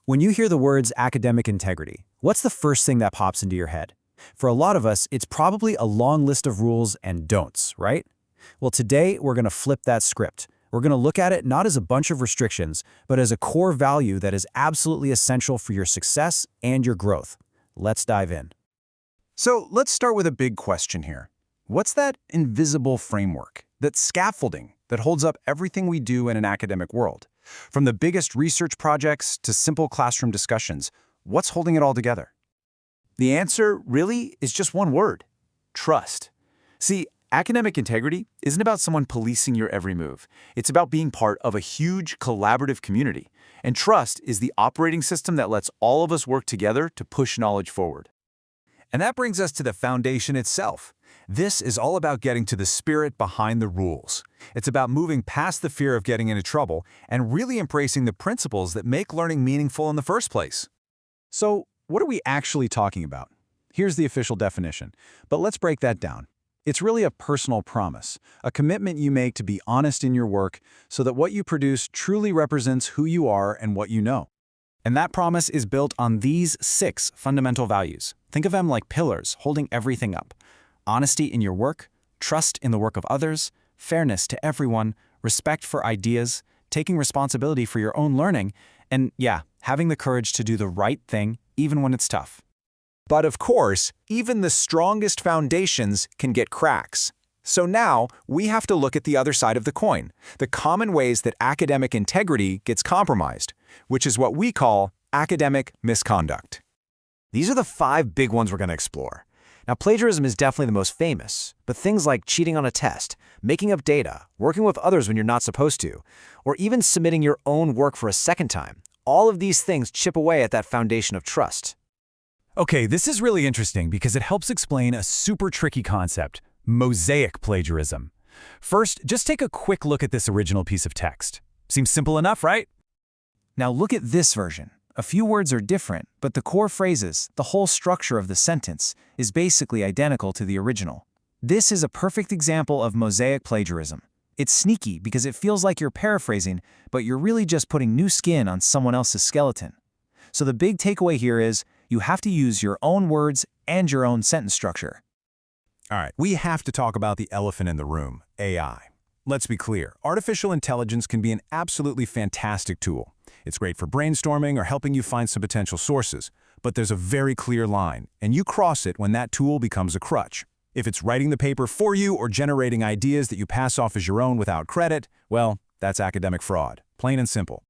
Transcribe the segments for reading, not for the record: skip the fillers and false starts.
When you hear the words academic integrity, what's the first thing that pops into your head? For a lot of us, it's probably a long list of rules and don'ts, right? Well, today we're going to flip that script. We're going to look at it not as a bunch of restrictions, but as a core value that is absolutely essential for your success and your growth. Let's dive in. So let's start with a big question here. What's that invisible framework, that scaffolding that holds up everything we do in an academic world? From the biggest research projects to simple classroom discussions, what's holding it all together? The answer really is just one word: trust. See, academic integrity isn't about someone policing your every move. It's about being part of a huge collaborative community. And trust is the operating system that lets all of us work together to push knowledge forward. And that brings us to the foundation itself. This is all about getting to the spirit behind the rules. It's about moving past the fear of getting into trouble and really embracing the principles that make learning meaningful in the first place. So, what are we actually talking about? Here's the official definition, but let's break that down. It's really a personal promise, a commitment you make to be honest in your work so that what you produce truly represents who you are and what you know. And that promise is built on these 6 fundamental values. Think of them like pillars holding everything up: honesty in your work, trust in the work of others, fairness to everyone, respect for ideas, taking responsibility for your own learning, and having the courage to do the right thing even when it's tough. But of course, even the strongest foundations can get cracks. So now we have to look at the other side of the coin, the common ways that academic integrity gets compromised, which is what we call academic misconduct. These are the 5 big ones we're going to explore. Now, plagiarism is definitely the most famous, but things like cheating on a test, making up data, working with others when you're not supposed to, or even submitting your own work for a second time, all of these things chip away at that foundation of trust. Okay, this is really interesting because it helps explain a super tricky concept: mosaic plagiarism. First, just take a quick look at this original piece of text. Seems simple enough, right? Now look at this version. A few words are different, but the core phrases, the whole structure of the sentence, is basically identical to the original. This is a perfect example of mosaic plagiarism. It's sneaky because it feels like you're paraphrasing, but you're really just putting new skin on someone else's skeleton. So the big takeaway here is you have to use your own words and your own sentence structure. All right, we have to talk about the elephant in the room: AI. Let's be clear, artificial intelligence can be an absolutely fantastic tool. It's great for brainstorming or helping you find some potential sources, but there's a very clear line, and you cross it when that tool becomes a crutch. If it's writing the paper for you or generating ideas that you pass off as your own without credit, well, that's academic fraud, plain and simple.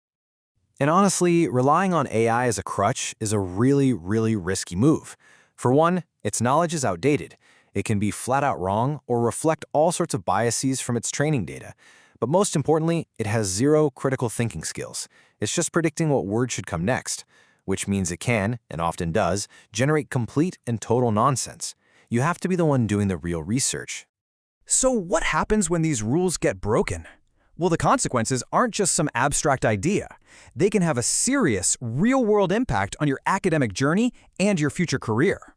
And honestly, relying on AI as a crutch is a really, really risky move. For one, its knowledge is outdated. It can be flat out wrong or reflect all sorts of biases from its training data. But most importantly, it has 0 critical thinking skills. It's just predicting what word should come next, which means it can, and often does, generate complete and total nonsense. You have to be the one doing the real research. So what happens when these rules get broken? Well, the consequences aren't just some abstract idea. They can have a serious, real-world impact on your academic journey and your future career.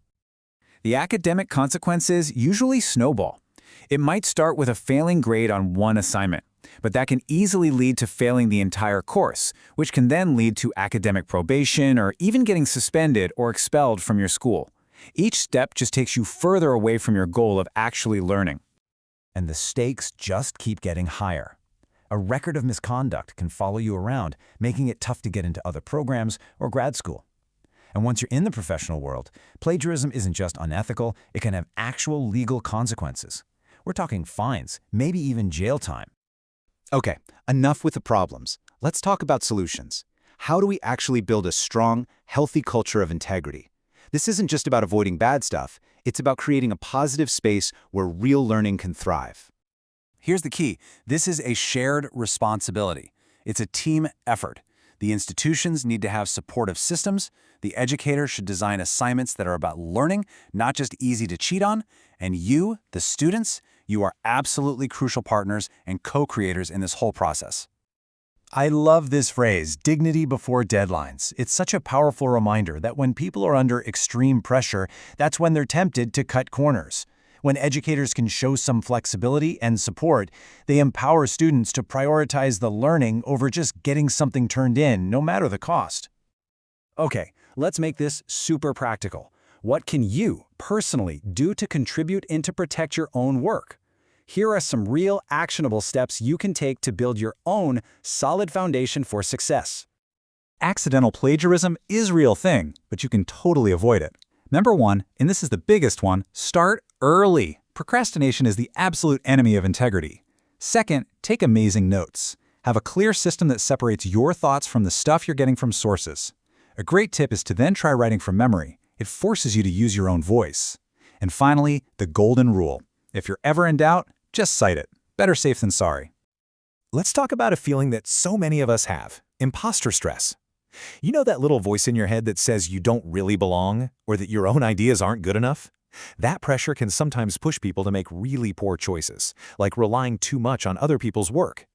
The academic consequences usually snowball. It might start with a failing grade on one assignment, but that can easily lead to failing the entire course, which can then lead to academic probation or even getting suspended or expelled from your school. Each step just takes you further away from your goal of actually learning. And the stakes just keep getting higher. A record of misconduct can follow you around, making it tough to get into other programs or grad school. And once you're in the professional world, plagiarism isn't just unethical, it can have actual legal consequences. We're talking fines, maybe even jail time. Okay, enough with the problems. Let's talk about solutions. How do we actually build a strong, healthy culture of integrity? This isn't just about avoiding bad stuff, it's about creating a positive space where real learning can thrive. Here's the key. This is a shared responsibility. It's a team effort. The institutions need to have supportive systems. The educator should design assignments that are about learning, not just easy to cheat on. And you, the students, you are absolutely crucial partners and co-creators in this whole process. I love this phrase, dignity before deadlines. It's such a powerful reminder that when people are under extreme pressure, that's when they're tempted to cut corners. When educators can show some flexibility and support, they empower students to prioritize the learning over just getting something turned in, no matter the cost. Okay, let's make this super practical. What can you, personally, do to contribute and to protect your own work? Here are some real, actionable steps you can take to build your own solid foundation for success. Accidental plagiarism is a real thing, but you can totally avoid it. Number 1, and this is the biggest one, start early. Procrastination is the absolute enemy of integrity. Second, take amazing notes. Have a clear system that separates your thoughts from the stuff you're getting from sources. A great tip is to then try writing from memory. It forces you to use your own voice. And finally, the golden rule. If you're ever in doubt, just cite it. Better safe than sorry. Let's talk about a feeling that so many of us have: imposter stress. You know that little voice in your head that says you don't really belong, or that your own ideas aren't good enough? That pressure can sometimes push people to make really poor choices, like relying too much on other people's work.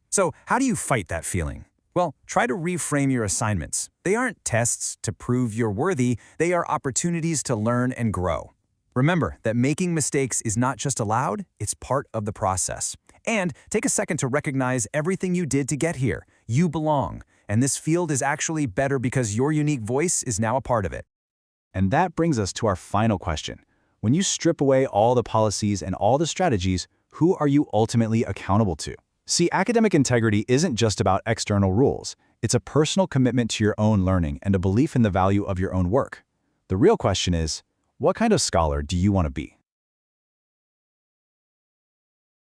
So, how do you fight that feeling? Well, try to reframe your assignments. They aren't tests to prove you're worthy, they are opportunities to learn and grow. Remember that making mistakes is not just allowed, it's part of the process. And take a second to recognize everything you did to get here. You belong, and this field is actually better because your unique voice is now a part of it. And that brings us to our final question. When you strip away all the policies and all the strategies, who are you ultimately accountable to? See, academic integrity isn't just about external rules. It's a personal commitment to your own learning and a belief in the value of your own work. The real question is, what kind of scholar do you want to be?